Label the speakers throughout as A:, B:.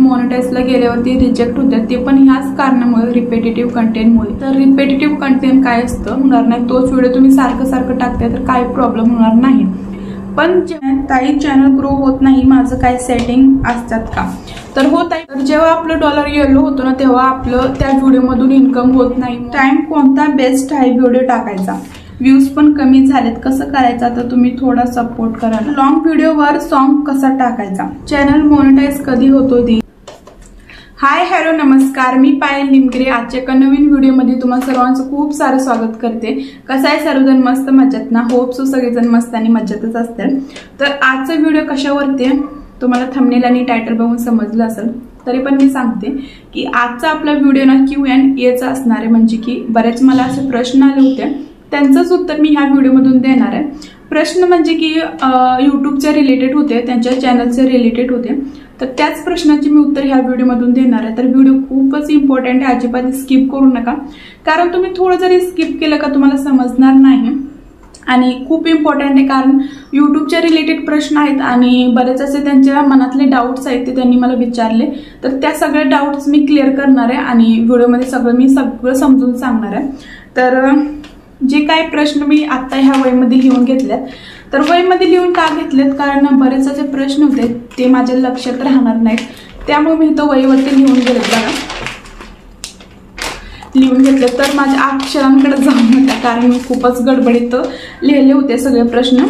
A: मॉनिटाईजला गेल्यावरती रिजेक्ट होतात, ते पण ह्याच कारणामुळे, रिपीटेटिव्ह कंटेंटमुळे। तर रिपीटेटिव्ह कंटेंट काय असतं होणार नाही, तोच व्हिडिओ तुम्ही सारखं सारखं टाकताय तर काही प्रॉब्लेम होणार नाही। पण ताई चॅनल ग्रो होत नाही, माझं काय सेटिंग असतात का? तर होत आहे। तर जेव्हा आपलं डॉलर येलो होतो ना तेव्हा आपलं त्या व्हिडिओमधून इन्कम होत नाही। टाइम कोणता बेस्ट आहे व्हिडिओ टाकायचा? व्ह्यूज पण कमी झालेत, कसं करायचं? तर तुम्ही थोडा सपोर्ट करा। लॉंग व्हिडिओवर सॉन्ग कसा टाकायचा? चॅनल मॉनिटाईज कधी होतो दी? हाय हॅलो नमस्कार, मी पायल निमगिरे। आजच्या एका नवीन व्हिडिओमध्ये तुम्हा सर्वांचं खूप सारं स्वागत करते। कसं आहे सर्वजण मस्त मजेत ना? होप सो सगळेजण मस्त आणि मजेतच असतील। तर आजचा व्हिडिओ कशावरती तुम्हाला थंबनेल आणि टायटल बघून समजलं असेल, तरी पण मी सांगते की आजचा आपला व्हिडिओ ना Q&Aचा असणार आहे। म्हणजे की बरेच मला असे प्रश्न आले होते, त्यांचंच उत्तर मी ह्या व्हिडिओमधून देणार आहे। प्रश्न म्हणजे की यूट्यूबच्या रिलेटेड होते, त्यांच्या चॅनलचे रिलेटेड होते, तर त्याच प्रश्नाची मी उत्तर ह्या व्हिडिओमधून देणार आहे। तर व्हिडिओ खूपच इम्पॉर्टंट आहे, अजिबात स्किप करू नका, कारण तुम्ही थोडं जरी स्किप केलं का तुम्हाला समजणार नाही। आणि खूप इम्पॉर्टंट आहे, कारण यूट्यूबच्या रिलेटेड प्रश्न आहेत आणि बरेच असे त्यांच्या मनातले डाऊट्स आहेत ते त्यांनी मला विचारले। तर त्या सगळ्या डाऊट्स मी क्लिअर करणार आहे आणि व्हिडिओमध्ये सगळं समजून सांगणार आहे। तर जे काही प्रश्न मी आता ह्या वहीमध्ये लिहून घेतलेत, तर वहीमध्ये लिहून का घेतलेत? कारण बरेच असे प्रश्न होते ते माझ्या लक्षात राहणार नाहीत, त्यामुळे मी तो वहीवरती लिहून घेतले बघा, लिहून घेतले। तर माझ्या अक्षरांकडे जाऊ नका, कारण मी खूपच गडबडीत लिहिले होते सगळे प्रश्न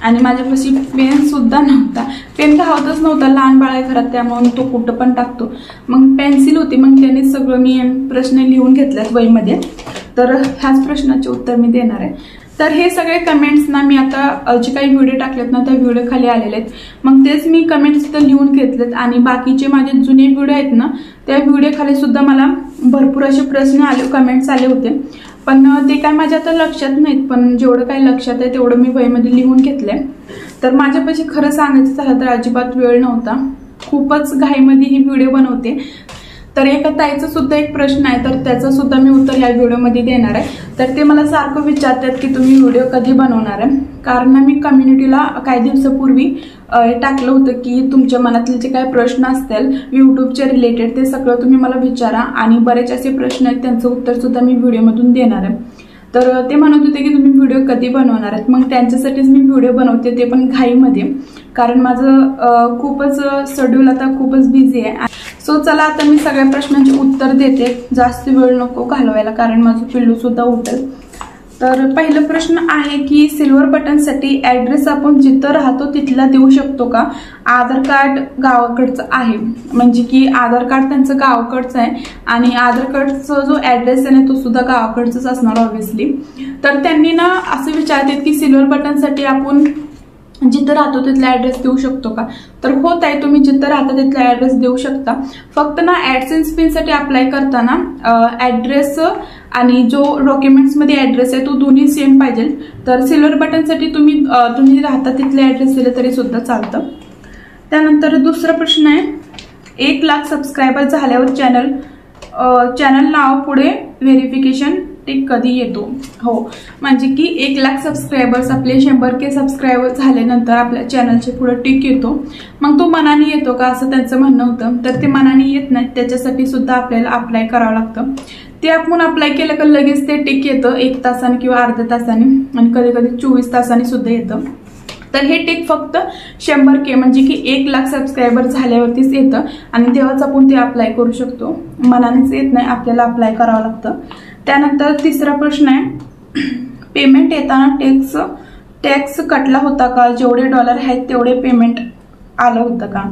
A: आणि माझ्यापाशी पेन सुद्धा नव्हता, पेन धावतच नव्हता, लहान बाळ आहे घरात त्यामुळे तो कुठं पण टाकतो। मग पेन्सिल होती, मग त्याने सगळं मी प्रश्न लिहून घेतलेत वहीमध्ये। तर ह्याच प्रश्नाचे उत्तर मी देणार आहे। तर हे सगळे कमेंट्स ना मी आता जे काही व्हिडिओ टाकलेत ना त्या व्हिडिओ खाली आलेले आहेत, मग तेच मी कमेंट्स इथं लिहून घेतलेत। आणि बाकीचे माझे जुने व्हिडिओ आहेत ना त्या व्हिडिओ खाली सुद्धा मला भरपूर असे प्रश्न आले, कमेंट्स आले होते, पण ते काय माझ्या आता लक्षात नाहीत, पण जेवढं काही लक्षात आहे तेवढं मी वहीमध्ये लिहून घेतलंय। तर माझ्यापाशी खरं सांगायचं झालं तर अजिबात वेळ नव्हता, खूपच घाईमध्ये ही व्हिडिओ बनवते। तर एका ताईचा सुद्धा एक प्रश्न आहे, तर त्याचं सुद्धा मी उत्तर ह्या व्हिडिओमध्ये देणार आहे। तर ते मला सारखं विचारतात की तुम्ही व्हिडिओ कधी बनवणार आहे, कारण मी कम्युनिटीला काही दिवसापूर्वी टाकलं होतं की तुमच्या मनातले जे काही प्रश्न असतील यूट्यूबच्या रिलेटेड ते सगळं तुम्ही मला विचारा, आणि बरेच असे प्रश्न आहेत त्यांचं उत्तर सुद्धा मी व्हिडिओमधून देणार आहे। तर ते म्हणत होते की तुम्ही व्हिडिओ कधी बनवणार आहेत, मग त्यांच्यासाठीच मी व्हिडिओ बनवते, ते पण घाईमध्ये, कारण माझं खूपच शेड्यूल आता खूपच बिझी आहे। सो चला आता मी सगळ्या प्रश्नांची उत्तर देते, जास्त वेळ नको घालवायला, कारण माझं पिल्लू सुद्धा उठेल। तर पहिला प्रश्न आहे की सिल्वर बटनसाठी ॲड्रेस आपण जिथं राहतो तिथला देऊ शकतो का? आधार कार्ड गावाकडचं आहे, म्हणजे की आधार कार्ड त्यांचं गावाकडचं आहे आणि आधार कार्डचा जो ॲड्रेस आहे ना तो सुद्धा गावाकडचाच असणार ऑब्व्हियसली। तर त्यांनी ना असं विचारतात की सिल्वर बटनसाठी आपण जिथं राहतो तिथला ॲड्रेस देऊ शकतो का? तर होत आहे, तुम्ही जिथं राहता तिथला ॲड्रेस देऊ शकता। फक्त ना ॲडसेन्स पिनसाठी अप्लाय करताना ॲड्रेस आणि जो डॉक्युमेंट्समध्ये ॲड्रेस आहे तो दोन्ही सेम पाहिजे। तर सिल्वर बटनसाठी तुम्ही राहता तिथले ॲड्रेस दिले तरी सुद्धा चालतं। त्यानंतर दुसरा प्रश्न आहे, 1 लाख सबस्क्रायबर झाल्यावर चॅनल नाव पुढे व्हेरिफिकेशन टिक कधी येतो? हो, म्हणजे की 1 लाख सबस्क्रायबर्स आपले 100K सबस्क्रायबर झाल्यानंतर आपल्या चॅनलचे पुढे टिक येतो। मग तो मनाने येतो का असं त्यांचं म्हणणं होतं, तर ते मनाने येत नाही, त्याच्यासाठी सुद्धा आपल्याला अप्लाय करावं लागतं। ते आपण अप्लाय केलं का लगेच ते टिक येतं 1 तासाने किंवा अर्ध्या तासाने, आणि कधी कधी 24 तासांनी सुद्धा येतं। तर हे टिक फक्त 100K म्हणजे की 1 लाख सबस्क्रायबर झाल्यावरतीच येतं, आणि तेव्हाच आपण ते अप्लाय करू शकतो, मनानेच येत नाही, आपल्याला अप्लाय करावं लागतं। त्यानंतर तिसरा प्रश्न आहे, पेमेंट येताना टॅक्स कटला होता का? जेवढे डॉलर आहेत तेवढे पेमेंट आलं होतं का?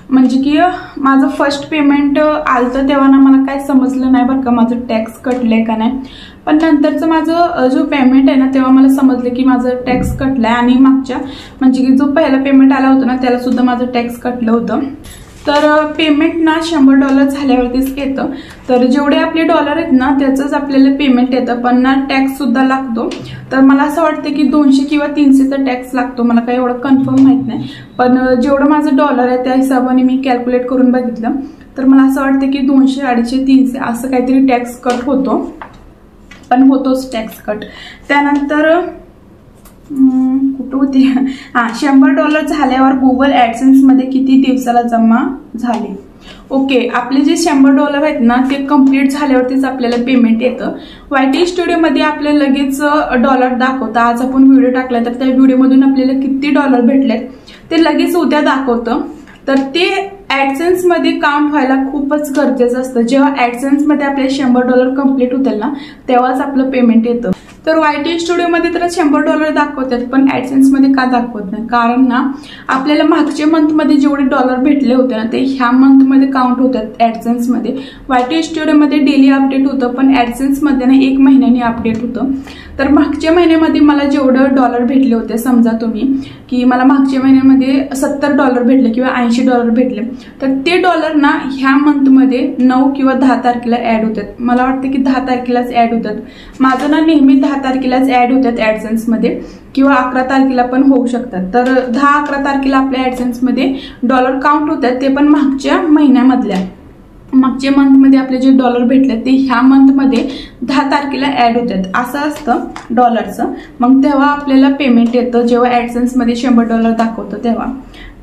A: म्हणजे की माझं फर्स्ट पेमेंट आलं तेव्हा ना मला काय समजलं नाही बरं का माझं टॅक्स कटलंय का नाही, पण नंतरचं माझं जो पेमेंट आहे ना तेव्हा मला समजलं की माझं टॅक्स कटलंय, आणि मागच्या म्हणजे की जो पहिला पेमेंट आला होता ना त्याला सुद्धा माझं टॅक्स कटलं होतं। तर पेमेंट ना $100 झाल्यावरतीच येतं। तर जेवढे आपले डॉलर आहेत ना त्याचंच आपल्याला पेमेंट येतं, पण ना टॅक्स सुद्धा लागतो। तर मला असं वाटतं की 200 किंवा 300चा टॅक्स लागतो, मला काही एवढं कन्फर्म माहित नाही, पण जेवढं माझं डॉलर आहे त्या हिशोबाने मी कॅल्क्युलेट करून बघितलं, तर मला असं वाटतं की 200, 250, 300 असं काहीतरी टॅक्स कट होतो, पण होतोच टॅक्स कट। त्यानंतर कुठं होती, $100 झाल्यावर गुगल ॲडसेन्स मध्ये किती दिवसाला जमा झाले? ओके, आपले जे $100 आहेत ना ते कंप्लीट झाल्यावरतीच आपल्याला पेमेंट येतं. YT स्टुडिओमध्ये आपल्याला लगेच डॉलर दाखवतं. आज आपण व्हिडिओ टाकला तर त्या व्हिडिओमधून आपल्याला किती डॉलर भेटलेत ते लगेच उद्या दाखवतं. तर ते ऍडसेन्स मध्ये काउंट व्हायला खूपच गरजेचं असतं. जेव्हा ऍडसेन्स मध्ये आपले $100 कंप्लीट होतील ना तेव्हाच आपलं पेमेंट येतं. तर YT स्टुडिओमध्ये तर $100 दाखवतात, पण ऍडसेन्स मध्ये का दाखवत नाही? कारण ना आपल्याला मागच्या मंथ मध्ये जेवढे डॉलर भेटले होते ना ते ह्या मंथ मध्ये काउंट होतात ऍडसेन्स मध्ये. YT स्टुडिओमध्ये डेली अपडेट होतं, पण ऍडसेन्स मध्ये ना 1 महिन्याने अपडेट होतं. तर मागच्या महिन्यामध्ये मला जेवढं डॉलर भेटले होते, समजा तुम्ही की मला मागच्या महिन्यामध्ये $70 भेटले किंवा $80 भेटले, तर ते डॉलर ना ह्या मंथमध्ये 9 किंवा 10 तारखेला ऍड होतात. मला वाटतं की 10 तारखेलाच ऍड होतात. माझं ना नेहमी 10 तारखेलाच ऍड होतात ऍडसेन्स मध्ये, किंवा 11 तारखेला पण होऊ शकतात. तर 10-11 तारखेला आपल्या ऍडसेन्स मध्ये डॉलर काउंट होतात, ते पण मागच्या महिन्यामधल्या. मागच्या मंथमध्ये आपले जे डॉलर भेटले ते ह्या मंथमध्ये 10 तारखेला ऍड होतात. असं असतं डॉलरचं. मग तेव्हा आपल्याला पेमेंट येतं जेव्हा ऍडसेन्समध्ये $100 दाखवतं तेव्हा.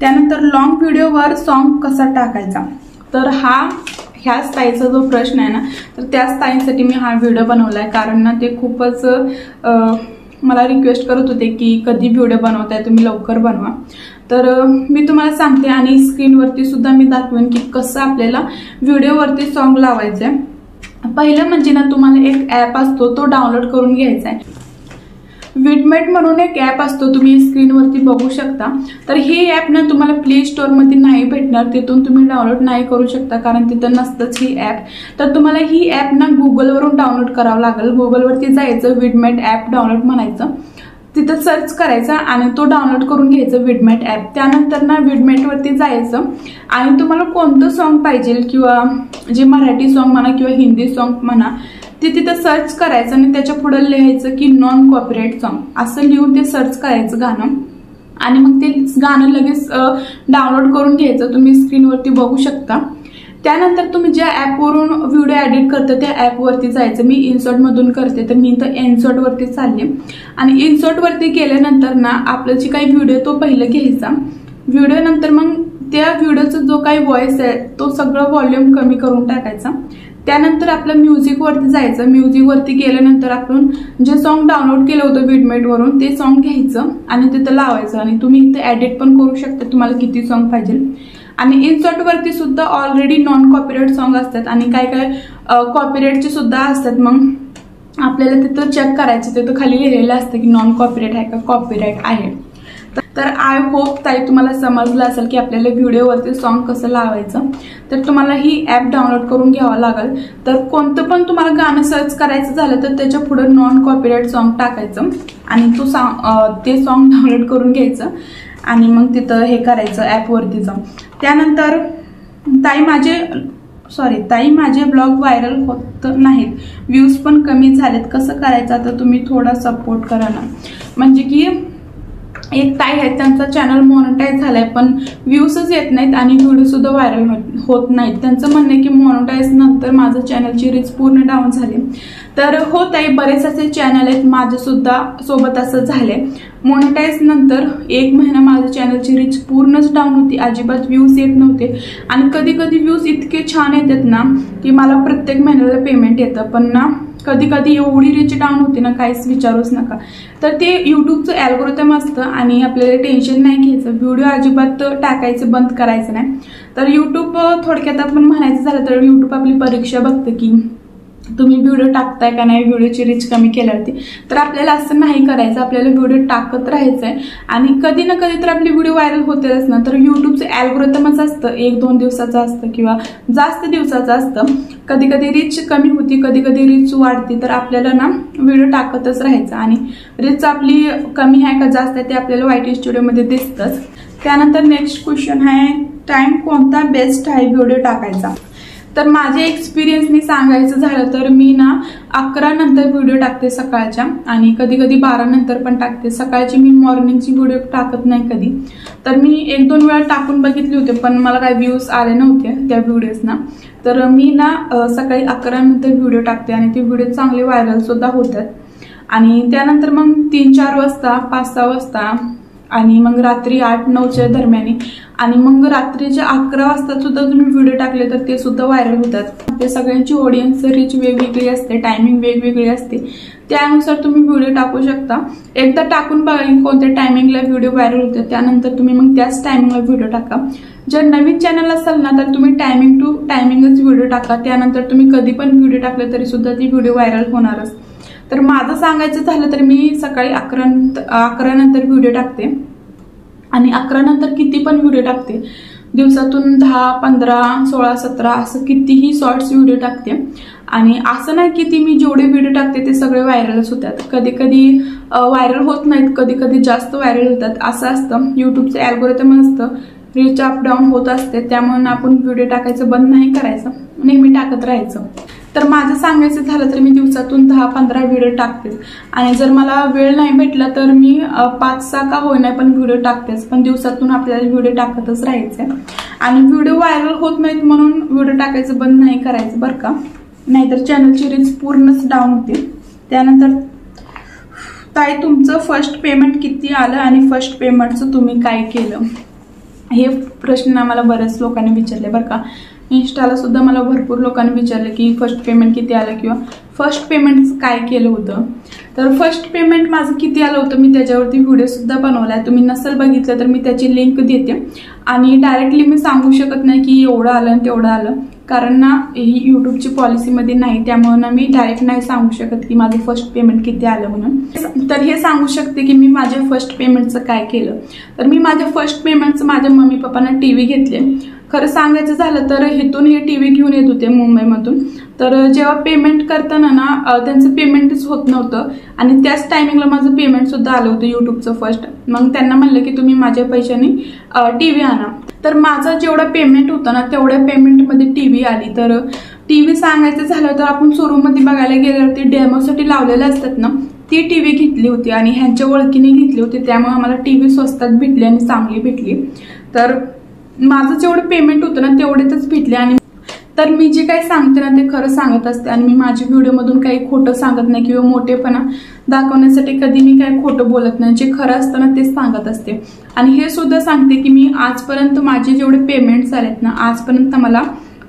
A: त्यानंतर लॉंग व्हिडिओवर सॉन्ग कसा टाकायचा, तर ह्याच ताईचा जो प्रश्न आहे ना, तर त्याच ताईंसाठी मी हा व्हिडिओ बनवलाय. कारण ना ते खूपच मला रिक्वेस्ट करत होते की कधी व्हिडिओ बनवताय तुम्ही, लवकर बनवा. तर मी तुम्हाला सांगते आणि स्क्रीनवरती सुद्धा मी दाखवेन की कसं आपल्याला व्हिडिओवरती सॉन्ग लावायचंय. पहिलं म्हणजे ना तुम्हाला एक ऍप असतो तो डाउनलोड करून घ्यायचा आहे. विडमेट म्हणून एक ऍप असतो, तुम्ही स्क्रीनवरती बघू शकता. तर हे ऍप ना तुम्हाला प्ले स्टोर मध्ये नाही भेटणार, तिथून तुम्ही डाउनलोड नाही करू शकता कारण तिथं नसतंच ही ऍप. तर तुम्हाला ही ऍप ना गुगलवरून डाउनलोड करावं लागेल. गुगलवरती जायचं, विडमेट ऍप डाउनलोड म्हणायचं, तिथं सर्च करायचा आणि तो डाउनलोड करून घ्यायचं विडमेट ऍप. त्यानंतर ना विडमेटवरती जायचं आणि तुम्हाला कोणतं सॉन्ग पाहिजे, किंवा जे मराठी सॉन्ग म्हणा किंवा हिंदी सॉन्ग म्हणा, ते तिथं सर्च करायचं आणि त्याच्या पुढे लिहायचं की नॉन कॉपीराइट सॉन्ग असं लिहून ते सर्च करायचं गाणं. आणि मग ते गाणं लगेच डाउनलोड करून घ्यायचं. तुम्ही स्क्रीनवरती बघू शकता. त्यानंतर तुम्ही ज्या ऍपवरून व्हिडिओ एडिट करता त्या ऍपवरती जायचं. मी इन्सर्ट मधून करते तर मी इथं इन्सर्ट वरती चालले आणि इन्सर्ट वरती गेल्यानंतर ना आपलं जे काही व्हिडिओ तो पहिलं घ्यायचा. व्हिडिओ नंतर मग त्या व्हिडिओचा जो काही व्हॉइस आहे तो सगळं व्हॉल्यूम कमी करून टाकायचा. त्यानंतर आपलं म्युझिक वरती जायचं. म्युझिक वरती गेल्यानंतर आपण जे सॉन्ग डाउनलोड केलं होतं विडमेट वरून ते सॉन्ग घ्यायचं आणि तिथं लावायचं. आणि तुम्ही इथं एडिट पण करू शकता तुम्हाला किती सॉन्ग पाहिजे. आणि इन्सर्ट वरती सुद्धा ऑलरेडी नॉन कॉपीराइट सॉन्ग असतात आणि काय काय कॉपीराइटचे सुद्धा असतात. मग आपल्याला तिथं चेक करायचं, तिथं खाली लिहिलेलं असतं की नॉन कॉपीराइट आहे का कॉपीराइट आहे. तर आय होप ताई तुम्हाला समजलं असेल की आपल्याला व्हिडिओवरती सॉन्ग कसं लावायचं. तर तुम्हाला ही ऍप डाउनलोड करून घ्यावं लागेल. तर कोणतं पण तुम्हाला गाणं सर्च करायचं झालं तर त्याच्या पुढे नॉन कॉपीराइट सॉन्ग टाकायचं आणि ते सॉन्ग डाउनलोड करून घ्यायचं आणि मग तिथं हे करायचं ऍपवरती जाऊन. त्यानंतर ताई माझे ब्लॉग व्हायरल होत नाहीत, व्ह्यूज पण कमी झालेत, कसं करायचं, तर तुम्ही थोडा सपोर्ट करा ना. म्हणजे की एक ताई आहेत त्यांचा चॅनल मॉनिटाईज झालाय पण व्ह्यूजच येत नाहीत आणि व्हिडिओ सुद्धा व्हायरल होत नाहीत. त्यांचं म्हणणं आहे की मॉनिटाईज नंतर माझं चॅनलची रीच पूर्ण डाऊन झाली. तर हो ताई, बरेच असे चॅनल आहेत, माझं सुद्धा सोबत असं झालंय. मॉनिटाईज नंतर 1 महिना माझ्या चॅनलची रीच पूर्णच डाऊन होती, अजिबात व्ह्यूज येत नव्हते. आणि कधी कधी व्ह्यूज इतके छान येतात ना की मला प्रत्येक महिन्याला पेमेंट येतं, पण ना कधी कधी एवढी रीच डाऊन होती ना काहीच विचारूच नका. तर ते युट्यूबचं अल्गोरिदम असतं आणि आपल्याला टेन्शन नाही घ्यायचं. व्हिडिओ अजिबात टाकायचं बंद करायचं नाही. तर युट्यूब थोडक्यात आपण म्हणायचं झालं तर युट्यूब आपली परीक्षा बघतं की तुम्ही व्हिडिओ टाकताय का नाही, व्हिडिओची रीच कमी केल्यावरती. तर आपल्याला असं नाही करायचं, आपल्याला व्हिडिओ टाकत राहायचंय आणि कधी ना कधी तर आपली व्हिडिओ व्हायरल होतेच ना. तर युट्यूबचं अल्गोरिदमच असतं, 1-2 दिवसाचं असतं किंवा जास्त दिवसाचं असतं. कधी कधी रीच कमी होती, कधी कधी रीच वाढते. तर आपल्याला ना व्हिडिओ टाकतच राहायचं आणि रीच आपली कमी आहे का जास्त आहे ते आपल्याला YT स्टुडिओमध्ये दिसतंच. त्यानंतर नेक्स्ट क्वेश्चन आहे, टाइम कोणता बेस्ट आहे व्हिडिओ टाकायचा. तर माझ्या एक्सपिरियन्सनी सांगायचं झालं तर मी ना 11 नंतर व्हिडिओ टाकते सकाळच्या आणि कधी कधी 12 नंतर पण टाकते. सकाळची मी मॉर्निंगची व्हिडिओ टाकत नाही कधी. तर मी 1-2 वेळा टाकून बघितले होते पण मला काही व्ह्यूज आले नव्हते त्या व्हिडिओजना. तर मी ना सकाळी 11 नंतर व्हिडिओ टाकते आणि ते व्हिडिओ चांगले व्हायरल सुद्धा होतात. आणि त्यानंतर मग 3-4 वाजता 5-6 वाजता आणि मग रात्री 8-9च्या दरम्यान आणि मग रात्रीच्या 11 वाजता सुद्धा तुम्ही व्हिडिओ टाकले तर ते सुद्धा व्हायरल होतात. ते सगळ्यांची ऑडियन्स रीच वेगवेगळी असते, टायमिंग वेगवेगळी असते, त्यानुसार तुम्ही व्हिडिओ टाकू शकता. एकदा टाकून बघा की कोणत्या टायमिंगला व्हिडिओ व्हायरल होते, त्यानंतर तुम्ही मग त्याच टायमिंगला व्हिडिओ टाका. जर नवीन चॅनल असेल ना तर तुम्ही टायमिंग टू टायमिंगच व्हिडिओ टाका, त्यानंतर तुम्ही कधी पण व्हिडिओ टाकले तरी सुद्धा ती व्हिडिओ व्हायरल होणारच. तर माझं सांगायचं झालं तर मी सकाळी 11 नंतर व्हिडिओ टाकते आणि 11 नंतर किती पण व्हिडिओ टाकते. दिवसातून 10, 15, 16, 17 असं कितीही शॉर्ट्स व्हिडिओ टाकते. आणि असं नाही की ती मी जेवढे व्हिडिओ टाकते ते सगळे व्हायरलच होतात. कधी कधी व्हायरल होत नाहीत, कधी कधी जास्त व्हायरल होतात. असं असतं, युट्यूबचं अल्गोरिदम असतं, रीच अप डाऊन होत असते. त्यामुळे आपण व्हिडिओ टाकायचं बंद नाही करायचं, नेहमी टाकत राहायचं. तर माझं सांगायचं झालं तर मी दिवसातून 10-15 व्हिडिओ टाकतेच. आणि जर मला वेळ नाही भेटला तर मी 5-6 का होईना पण व्हिडिओ टाकतेच. पण दिवसातून आपल्याला व्हिडिओ टाकतच राहायचं. आणि व्हिडिओ व्हायरल होत नाहीत म्हणून व्हिडिओ टाकायचं बंद नाही करायचं बरं का, नाहीतर चॅनलची रीच पूर्णच डाऊन होते. त्यानंतर ताई तुमचं फर्स्ट पेमेंट किती आलं आणि फर्स्ट पेमेंटचं तुम्ही काय केलं, हे प्रश्न आम्हाला बऱ्याच लोकांनी विचारले बरं का. इंस्टाला सुद्धा मला भरपूर लोकांनी विचारलं की फर्स्ट पेमेंट किती आलं किंवा फर्स्ट पेमेंट काय केलं होतं. तर फर्स्ट पेमेंट माझं किती आलं होतं मी त्याच्यावरती व्हिडिओ सुद्धा बनवलाय. तुम्ही नसेल बघितलं तर मी त्याची लिंक देते. आणि डायरेक्टली मी सांगू शकत नाही की एवढं आलं आणि तेवढं आलं, कारण ना ही यूट्यूबची पॉलिसीमध्ये नाही, त्यामुळे ना मी डायरेक्ट नाही सांगू शकत की माझं फर्स्ट पेमेंट किती आलं म्हणून. तर हे सांगू शकते की मी माझ्या फर्स्ट पेमेंटचं काय केलं. तर मी माझ्या फर्स्ट पेमेंटचं माझ्या मम्मी पप्पांना टीव्ही घेतले. खरं सांगायचं झालं तर इथून हे टीव्ही घेऊन येत होते मुंबईमधून. तर जेव्हा पेमेंट करताना ना त्यांचं पेमेंटच होत नव्हतं आणि त्याच टायमिंगला माझं पेमेंट सुद्धा आलं होतं युट्यूबचं फर्स्ट. मग त्यांना म्हणलं की तुम्ही माझ्या पैशाने टीव्ही आणा. तर माझं जेवढं पेमेंट होतं ना तेवढ्या पेमेंटमध्ये टीव्ही आली. तर टीव्ही सांगायचं झालं तर आपण शोरूममध्ये बघायला गेल्यावरती डेमोसाठी लावलेले असतात ना, ती टीव्ही घेतली होती आणि ह्यांच्या ओळखीने घेतली होती, त्यामुळे आम्हाला टीव्ही स्वस्तात भेटली आणि चांगली भेटली. तर माझं जेवढं पेमेंट होतं ना तेवढेच भेटले. आणि तर मी जे काही सांगते ना ते खरं सांगत असते आणि मी माझ्या व्हिडिओमधून काही खोटं सांगत नाही किंवा मोठेपणा दाखवण्यासाठी कधी मी काही खोटं बोलत नाही. जे खरं असतं ना तेच सांगत असते. आणि हे सुद्धा सांगते की मी आजपर्यंत माझे जेवढे पेमेंट्स आलेत ना, आजपर्यंत मला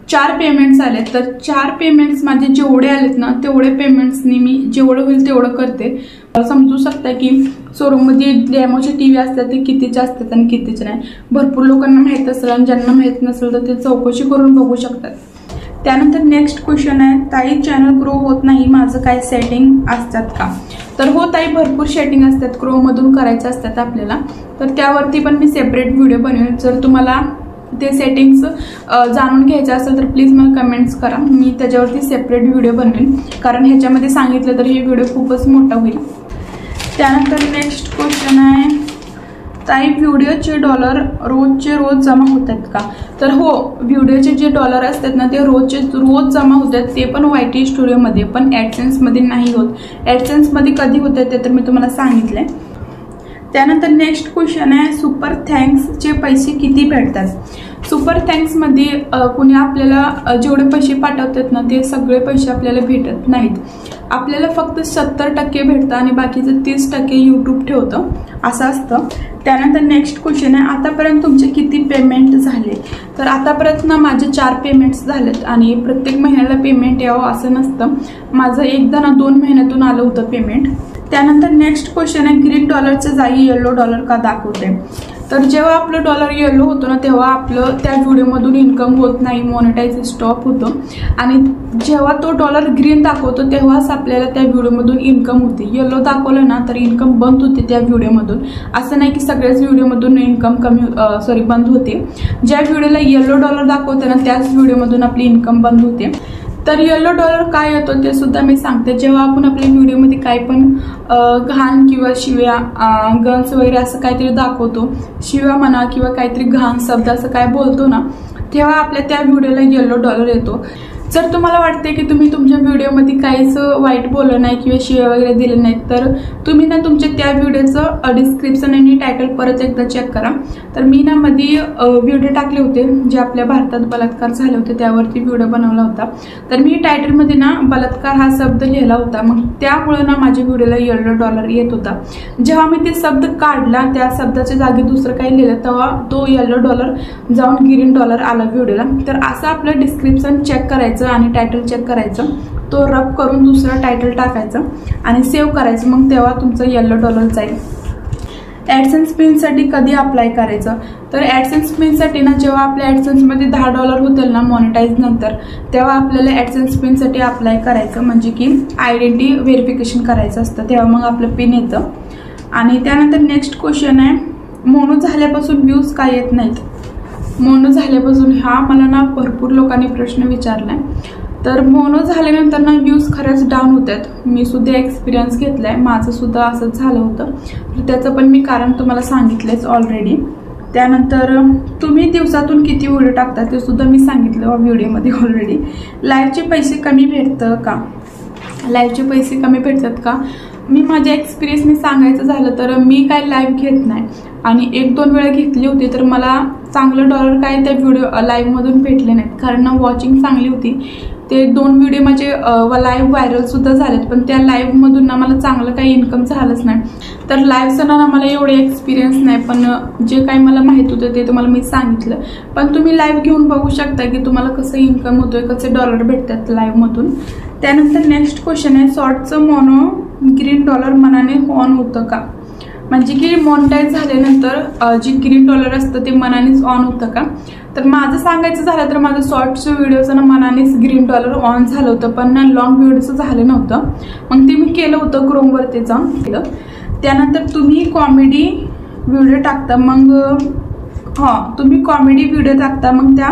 A: 4 पेमेंट्स आलेत. तर 4 पेमेंट्स माझे जेवढे आलेत ना तेवढे पेमेंट्सनी मी जेवढं होईल तेवढं करते. समजू शकता की शोरूममध्ये डेमोचे टीव्ही असतात ते कितीचे असतात आणि कितीचे नाही. भरपूर लोकांना माहित असेल आणि ज्यांना माहित नसेल तर ते चौकशी करून बघू शकतात. त्यानंतर नेक्स्ट क्वेश्चन आहे, ताई चॅनल ग्रो होत नाही, माझं काय सेटिंग असतात का. तर हो ताई, भरपूर सेटिंग असतात, ग्रोमधून करायचं असतात आपल्याला. तर त्यावरती पण मी सेपरेट व्हिडिओ बनवेन. जर तुम्हाला ते सेटिंग्स जाणून घ्यायचं असेल तर प्लीज मला कमेंट्स करा, मी त्याच्यावरती सेपरेट व्हिडिओ बनवेन. कारण ह्याच्यामध्ये सांगितलं तर हे व्हिडिओ खूपच मोठा होईल. त्यानंतर नेक्स्ट क्वेश्चन आहे, ताई व्हिडिओचे डॉलर रोजचे रोज जमा होतात का. तर हो, व्हिडिओचे जे डॉलर असतात ना ते रोजचे रोज जमा होतात, ते पण YT स्टुडिओमध्ये, पण ॲडसेन्समध्ये नाही होत. ॲडसेन्समध्ये कधी होतात ते तर मी तुम्हाला सांगितलंय. त्यानंतर नेक्स्ट क्वेश्चन आहे, सुपर थँक्सचे पैसे किती भेटतात. सुपर थँक्समध्ये कुणी आपल्याला जेवढे पैसे पाठवतात ना ते सगळे पैसे आपल्याला भेटत नाहीत. आपल्याला फक्त 70% भेटतं आणि बाकीचं 30% यूट्यूब ठेवतं, असं असतं. त्यानंतर नेक्स्ट क्वेश्चन आहे, आतापर्यंत तुमचे किती पेमेंट झाले. तर आतापर्यंत ना माझे 4 पेमेंट्स झालेत आणि प्रत्येक महिन्याला पेमेंट यावं असं नसतं. माझं एकदा ना 2 महिन्यातून आलं होतं पेमेंट. त्यानंतर नेक्स्ट क्वेश्चन आहे, ग्रीन डॉलरच्या जागी येलो डॉलर का दाखवते. तर जेव्हा आपलं डॉलर येलो होतो ना तेव्हा आपलं त्या व्हिडिओमधून इन्कम होत नाही, मॉनिटाईज स्टॉप होतं. आणि जेव्हा तो डॉलर ग्रीन दाखवतो तेव्हाच आपल्याला त्या व्हिडिओमधून इन्कम होते. येलो दाखवलं ना तर इन्कम बंद होते त्या व्हिडिओमधून. असं नाही की सगळ्याच व्हिडिओमधून इन्कम बंद होते. ज्या व्हिडिओला येलो डॉलर दाखवते ना त्याच व्हिडिओमधून आपली इन्कम बंद होते. तर येलो डॉलर काय येतो ते सुद्धा मी सांगते. जेव्हा आपण आपल्या व्हिडिओमध्ये काही पण घाण किंवा शिव्या, गन्स वगैरे असं काहीतरी दाखवतो, शिव्या म्हणा किंवा काहीतरी घाण शब्द असं काय बोलतो ना, तेव्हा आपल्या त्या व्हिडिओला येलो डॉलर येतो. जर तुम्हाला वाटते की तुम्ही तुमच्या व्हिडिओमध्ये काहीच वाईट बोललं नाही किंवा शिव्या वगैरे दिले नाहीत, तर तुम्ही ना तुमच्या त्या व्हिडिओचं डिस्क्रिप्शन आणि टायटल परत एकदा चेक करा. तर मी ना मध्ये व्हिडिओ टाकले होते जे आपल्या भारतात बलात्कार झाले होते, त्यावरती व्हिडिओ बनवला होता. तर मी टायटलमध्ये ना बलात्कार हा शब्द लिहिला होता, मग त्यामुळे ना माझ्या व्हिडिओला $1 येत होता. जेव्हा मी ते शब्द काढला, त्या शब्दाच्या जागी दुसरं काही लिहिलं, तेव्हा तो $1 जाऊन $green आला व्हिडिओला. तर असं आपलं डिस्क्रिप्शन चेक करायचं आणि टायटल चेक करायचं, तो रब करून दुसरा टायटल टाकायचं आणि सेव्ह करायचं, मग तेव्हा तुमचं $1 जाईल. ॲडसेन्स पिनसाठी कधी अप्लाय करायचं? तर ॲडसेन्स पिनसाठी ना जेव्हा आपल्या ॲडसेन्समध्ये $10 होतील ना मॉनिटाईज नंतर, तेव्हा आपल्याला ॲडसेन्स पिनसाठी अप्लाय करायचं, म्हणजे की आयडेंटिटी व्हेरिफिकेशन करायचं असतं, तेव्हा मग आपलं पिन येतं. आणि त्यानंतर नेक्स्ट क्वेश्चन आहे, मोनो झाल्यापासून व्ह्यूज का येत नाहीत? मोनो झाल्यापासून हा मला ना भरपूर लोकांनी प्रश्न विचारलाय. तर मोनो झाल्यानंतर ना व्ह्यूज खरंच डाऊन होतात. मी सुद्धा एक्सपिरियन्स घेतलाय, माझं सुद्धा असंच झालं होतं. तर त्याचं पण मी कारण तुम्हाला सांगितलंच ऑलरेडी. त्यानंतर तुम्ही दिवसातून किती व्हिडिओ टाकता ते सुद्धा मी सांगितलं व्हिडिओमध्ये ऑलरेडी. लाईव्हचे पैसे कमी भेटतं का? लाईव्हचे पैसे कमी भेटतात का? मी माझ्या एक्सपिरियन्सने सांगायचं झालं तर मी काय लाईव्ह घेत नाही, आणि 1-2 वेळा घेतली होती तर मला चांगलं डॉलर काय त्या व्हिडिओ लाईव्हमधून भेटले नाहीत, कारण ना वॉचिंग चांगली होती. ते 2 व्हिडिओ माझे लाईव्ह व्हायरलसुद्धा झालेत, पण त्या लाईव्हमधून ना मला चांगलं काही इन्कम झालंच नाही. तर लाईव्हचं ना मला एवढे एक्सपिरियन्स नाही, पण जे काही मला माहीत होतं ते तुम्हाला मी सांगितलं. पण तुम्ही लाईव्ह घेऊन बघू शकता की तुम्हाला कसं इन्कम होतोय, कसे डॉलर भेटतात लाईव्हमधून. त्यानंतर नेक्स्ट क्वेश्चन आहे, शॉर्टचं मोनो $green मनाने ऑन होतं का? म्हणजे की मॉनिटाईज झाल्यानंतर जे $green असतं ते मनानेच ऑन होतं का? तर माझं सांगायचं झालं तर माझं शॉर्ट्स व्हिडिओचं ना मनानेच $green ऑन झालं होतं, पण ना लॉंग व्हिडिओचं झालं नव्हतं. मग ते मी केलं होतं क्रोमवरती जाऊन केलं. त्यानंतर तुम्ही कॉमेडी व्हिडिओ टाकता, मग तुम्ही कॉमेडी व्हिडिओ टाकता, मग त्या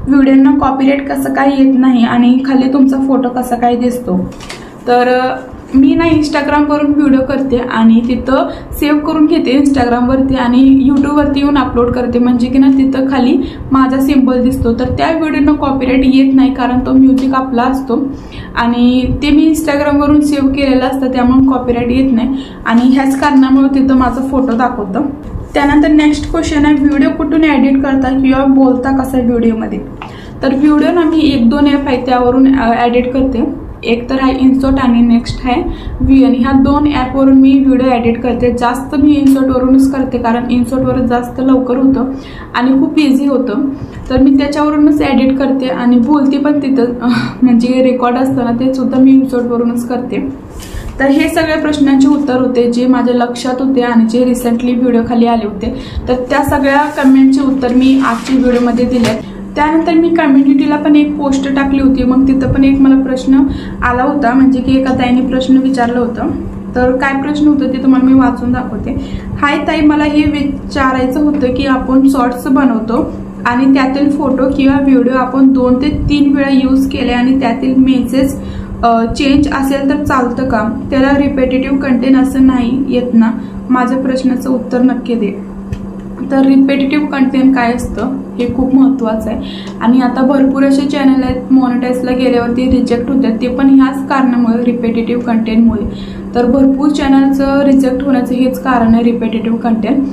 A: व्हिडिओना कॉपीराईट कसं काय येत नाही आणि खाली तुमचा फोटो कसा काय दिसतो? तर मी ना इंस्टाग्रामवरून व्हिडिओ करते आणि तिथं सेव्ह करून घेते इंस्टाग्रामवरती आणि यूट्यूबवरती येऊन अपलोड करते, म्हणजे की ना तिथं खाली माझा सिम्बॉल दिसतो. तर त्या व्हिडिओनं कॉपीराईट येत नाही, कारण तो म्युझिक आपला असतो आणि ते मी इंस्टाग्रामवरून सेव्ह केलेलं असतं, त्यामुळे कॉपीराईट येत नाही आणि ह्याच कारणामुळे तिथं माझा फोटो दाखवतं. त्यानंतर नेक्स्ट क्वेश्चन आहे, व्हिडिओ कुठून एडिट करता किंवा बोलता कसा व्हिडिओमध्ये? तर व्हिडिओ ना मी 1-2 ॲप आहे त्यावरून एडिट करते. एक तर आहे इन्सर्ट आणि नेक्स्ट आहे VN. ह्या 2 ॲपवरून मी व्हिडिओ एडिट करते. जास्त मी इन्सर्टवरूनच करते, कारण इन्सर्टवर जास्त लवकर होतं आणि खूप इझी होतं. तर मी त्याच्यावरूनच एडिट करते आणि बोलते पण तिथं, म्हणजे रेकॉर्ड असतं ना ते सुद्धा मी इन्सर्टवरूनच करते. तर हे सगळे प्रश्नांचे उत्तर होते जे माझ्या लक्षात होते आणि जे रिसेंटली व्हिडिओ खाली आले होते. तर त्या सगळ्या कमेंटचे उत्तर मी आजच्या व्हिडिओमध्ये दिले. त्यानंतर मी कम्युनिटीला पण एक पोस्ट टाकली होती, मग तिथं पण एक मला प्रश्न आला होता, म्हणजे की एका ताईने प्रश्न विचारलं होतं. तर काय प्रश्न होतं ते तुम्हाला मी वाचून दाखवते. हाय ताई, मला हे विचारायचं होतं की आपण शॉर्ट्स बनवतो आणि त्यातील फोटो किंवा व्हिडिओ आपण 2 ते 3 वेळा यूज केले आणि त्यातील मेसेज चेंज असेल तर चालतं का? त्याला रिपेटेटिव्ह कंटेंट असं नाही येत ना? माझ्या प्रश्नाचं उत्तर नक्की दे. तर रिपेटेटिव्ह कंटेंट काय असतं हे खूप महत्त्वाचं आहे आणि आता भरपूर असे चॅनल आहेत मॉनिटाईजला गेल्यावरती रिजेक्ट होतात, ते पण ह्याच कारणामुळे रिपेटेटिव्ह कंटेंटमुळे. तर भरपूर चॅनलचं रिजेक्ट होण्याचं हेच कारण आहे, रिपेटेटिव्ह कंटेंट.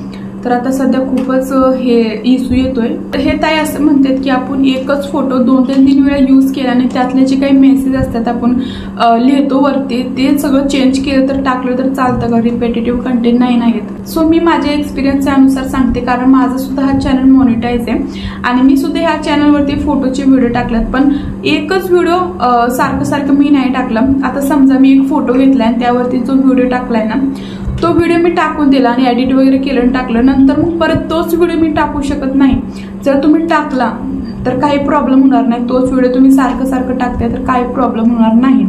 A: तर आता सध्या खूपच हे इश्यू येतोय. तर हे ताई असं म्हणतात की आपण एकच फोटो 2 ते 3 वेळा यूज केल्याने त्यातले जे काही मेसेज असतात आपण लिहितो वरती, ते सगळं चेंज केलं तर टाकलं तर चालतं का? रिपेटेटिव्ह कंटेंट नाही येत. सो मी माझ्या एक्सपिरियन्सच्या अनुसार सांगते, कारण माझा सुद्धा हा चॅनल मॉनिटाईज आहे आणि मी सुद्धा ह्या चॅनलवरती फोटोचे व्हिडिओ टाकल्यात, पण एकच व्हिडिओ सारखं मी नाही टाकलं. आता समजा मी एक फोटो घेतलाय आणि त्यावरती जो व्हिडिओ टाकलाय ना, तो व्हिडिओ मी टाकून दिला आणि एडिट वगैरे केलं आणि टाकलं, नंतर मग परत तोच व्हिडिओ मी टाकू शकत नाही. जर तुम्ही टाकला तर काही प्रॉब्लेम होणार नाही, तोच व्हिडिओ तुम्ही सारखं टाकताय तर काही प्रॉब्लेम होणार नाही.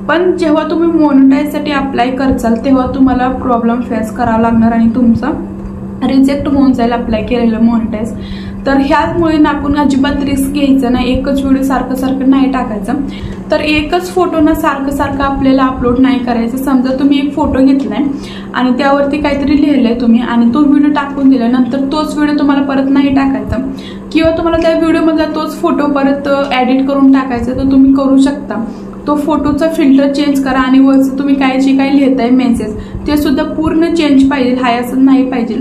A: पण जेव्हा तुम्ही मॉनिटाईजसाठी अप्लाय करचाल तेव्हा तुम्हाला प्रॉब्लेम फेस करावा लागणार आणि तुमचा रिजेक्ट होऊन जाईल अप्लाय केलेलं मॉनिटाईज. तर ह्यामुळे ना आपण अजिबात रिस्क घ्यायचं नाही, एकच व्हिडिओ सारखं सारखं नाही टाकायचं. तर एकच फोटो ना सारखं सारखं आपल्याला अपलोड नाही करायचं. समजा तुम्ही एक फोटो घेतलाय आणि त्यावरती काहीतरी लिहिलंय तुम्ही आणि तो व्हिडिओ टाकून दिला, नंतर तोच व्हिडिओ तुम्हाला परत नाही टाकायचा किंवा तुम्हाला त्या व्हिडिओमधला तोच फोटो परत एडिट करून टाकायचा, तर तुम्ही करू शकता. तो फोटोचा फिल्टर चेंज करा आणि वरचं तुम्ही जे काही लिहिताय मेसेज ते सुद्धा पूर्ण चेंज पाहिजे, हाय असं नाही पाहिजे.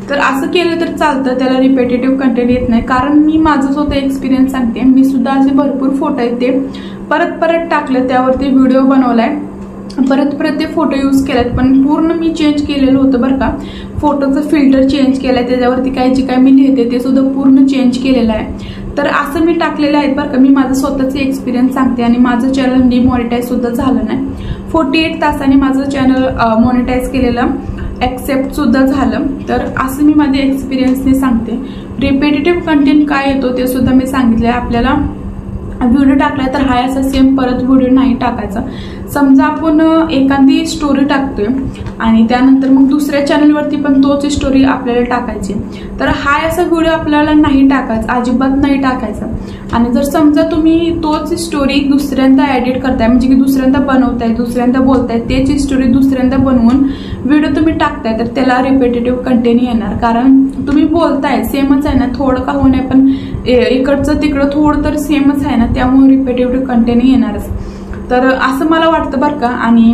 A: तर असं केलं तर चालतं, त्याला रिपीटेटिव्ह कंटेंट येत नाही. कारण मी माझं स्वतः एक्सपिरियन्स सांगते, मी सुद्धा असे भरपूर फोटो आहेत ते परत टाकले, त्यावरती व्हिडिओ बनवलाय, परत ते फोटो यूज केलेत, पण पूर्ण मी चेंज केलेलं होतं बरं का. फोटोचं फिल्टर चेंज केलंय, त्याच्यावरती जे काय मी लिहिते ते सुद्धा पूर्ण चेंज केलेलं आहे. तर असं मी टाकलेलं आहे बरं का. मी माझं स्वतःचे एक्सपिरियन्स सांगते आणि माझं चॅनल डिमॉनिटाईज सुद्धा झालं नाही. 48 तासांनी माझं चॅनल मॉनिटाईज केलेलं ॲक्सेप्ट सुद्धा झालं. तर असं मी माझ्या एक्सपिरियन्सने सांगते. रिपीटेटिव्ह कंटेंट काय येतो ते सुद्धा मी सांगितलं आहे. आपल्याला व्हिडिओ टाकलाय तर हाय असा सेम परत व्हिडिओ नाही टाकायचा. समजा आपण एखादी स्टोरी टाकतोय आणि त्यानंतर मग दुसऱ्या चॅनलवरती पण तोच स्टोरी आपल्याला टाकायची, तर हाय असा व्हिडिओ आपल्याला नाही टाकायचा, अजिबात नाही टाकायचा. आणि जर समजा तुम्ही तोच स्टोरी दुसऱ्यांदा एडिट करताय, म्हणजे की दुसऱ्यांदा बनवताय, दुसऱ्यांदा बोलताय, तेच स्टोरी दुसऱ्यांदा बनवून व्हिडिओ तुम्ही टाकताय, तर त्याला रिपीटेटिव्ह कंटेंट येणार. कारण तुम्ही बोलताय सेमच आहे ना, थोडं का होणे पण इकडचं तिकडं थोडं तर सेमच आहे ना, त्यामुळे रिपीटेटिव्ह कंटेंट येणारच. तर असं मला वाटतं बरं का. आणि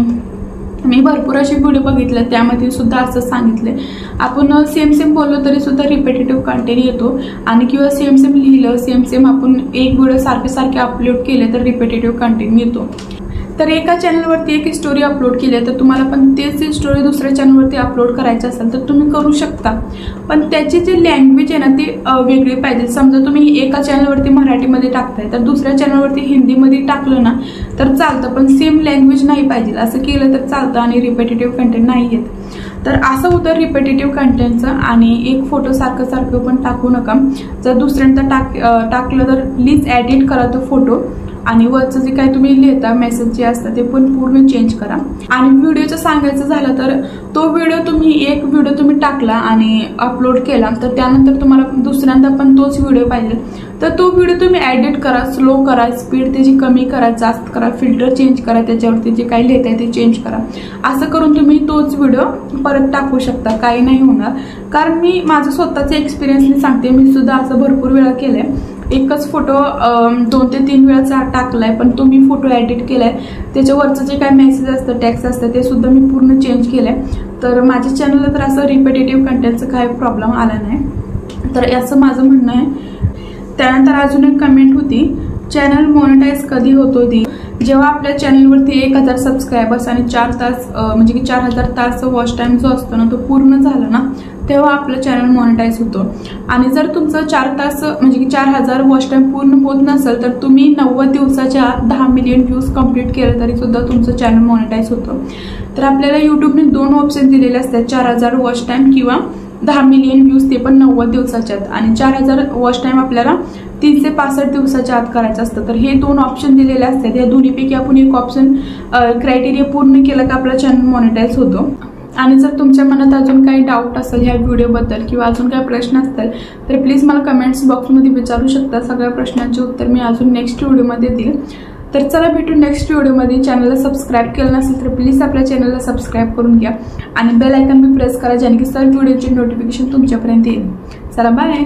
A: मी भरपूर असे व्हिडिओ बघितले, त्यामध्ये सुद्धा असं सांगितले, आपण सेम बोललो तरी सुद्धा रिपीटेटिव्ह कंटेंट येतो. आणि किंवा सेम लिहिलं, सेम आपण एक व्हिडिओ सारखे अपलोड केले तर रिपीटेटिव्ह कंटेंट येतो. तर एका चॅनलवरती एक स्टोरी अपलोड केली तर तुम्हाला पण तेच स्टोरी दुसऱ्या चॅनलवरती अपलोड करायची असेल तर तुम्ही करू शकता, पण त्याची जी लँग्वेज आहे ना ती वेगळी पाहिजे. समजा तुम्ही एका चॅनलवरती मराठीमध्ये टाकताय तर दुसऱ्या चॅनलवरती हिंदीमध्ये टाकलं ना तर चालतं, पण सेम लँग्वेज नाही पाहिजे. असं केलं तर चालतं आणि रिपीटेटिव्ह कंटेंट नाही येत. तर असं होतं रिपीटेटिव्ह कंटेंटचं. आणि एक फोटो सारखं पण टाकू नका. जर दुसऱ्यांदा टाकलं तर प्लीज एडिट करा तो फोटो आणि वरचं जे काही तुम्ही लिहिता मेसेज जे असतं ते पण पूर्ण चेंज करा. आणि व्हिडिओचं सांगायचं झालं तर तो एक व्हिडिओ तुम्ही टाकला आणि अपलोड केला तर त्यानंतर तुम्हाला दुसऱ्यांदा पण तोच व्हिडिओ पाहिजे, तर तो व्हिडिओ तुम्ही एडिट करा, स्लो करा, स्पीड त्याची कमी करा, जास्त करा, फिल्टर चेंज करा, त्याच्यावरती जे काही लिहिताय ते चेंज करा. असं करून तुम्ही तोच व्हिडिओ परत टाकू शकता, काही नाही होणार. कारण मी माझं स्वतःचे एक्सपिरियन्सने सांगते, मी सुद्धा असं भरपूर वेळा केलंय. एकच फोटो 2 ते 3 वेळा टाकलाय, पण तो मी फोटो एडिट केलाय, त्याच्यावरचं जे काही मेसेज असतं, टेक्स्ट असतं ते सुद्धा मी पूर्ण चेंज केलंय. तर माझ्या चॅनलला तर असं रिपीटेटिव्ह कंटेंटचं काही प्रॉब्लेम आला नाही. तर असं माझं म्हणणं आहे. त्यानंतर अजून एक कमेंट होती, चॅनल मॉनिटाईज कधी होतो ती? जेव्हा आपल्या चॅनलवरती 1000 सबस्क्रायबर्स आणि 4 तास म्हणजे की 4000 तास वॉच टाइम जो असतो ना तो पूर्ण झाला ना तेव्हा आपलं चॅनल मॉनिटाईज होतो. आणि जर तुमचं 4 तास म्हणजे की 4000 वॉच टाइम पूर्ण होत नसेल तर तुम्ही 90 दिवसाच्या आत 10 मिलियन व्ह्यूज कंप्लीट केलं तरी सुद्धा तुमचं चॅनल मॉनिटाईज होतं. तर आपल्याला युट्यूबने 2 ऑप्शन दिलेले असतात, 4000 वॉच टाइम किंवा 10 मिलियन व्ह्यूज, ते पण 90 दिवसाच्या आत. आणि 4000 वॉच टाइम आपल्याला 365 दिवसाच्या आत करायचं असतं. तर हे 2 ऑप्शन दिलेले असतात, या दोन्हीपैकी आपण एक ऑप्शन क्रायटेरिया पूर्ण केलं का आपला चॅनल मॉनिटाईज होतो. आणि जर तुमच्या मनात अजून काही डाऊट असेल ह्या व्हिडिओबद्दल किंवा अजून काही प्रश्न असतील तर प्लीज मला कमेंट्स बॉक्समध्ये विचारू शकता. सगळ्या प्रश्नांचे उत्तर मी अजून नेक्स्ट व्हिडिओमध्ये देईल. तर चला भेटू नेक्स्ट व्हिडिओमध्ये. चॅनलला सबस्क्राईब केलं नसेल तर प्लीज आपल्या चॅनलला सबस्क्राईब करून घ्या आणि बेल आयकॉन बी प्रेस करा, ज्याने की सर्व व्हिडिओची नोटिफिकेशन तुमच्यापर्यंत येईल. चला बाय.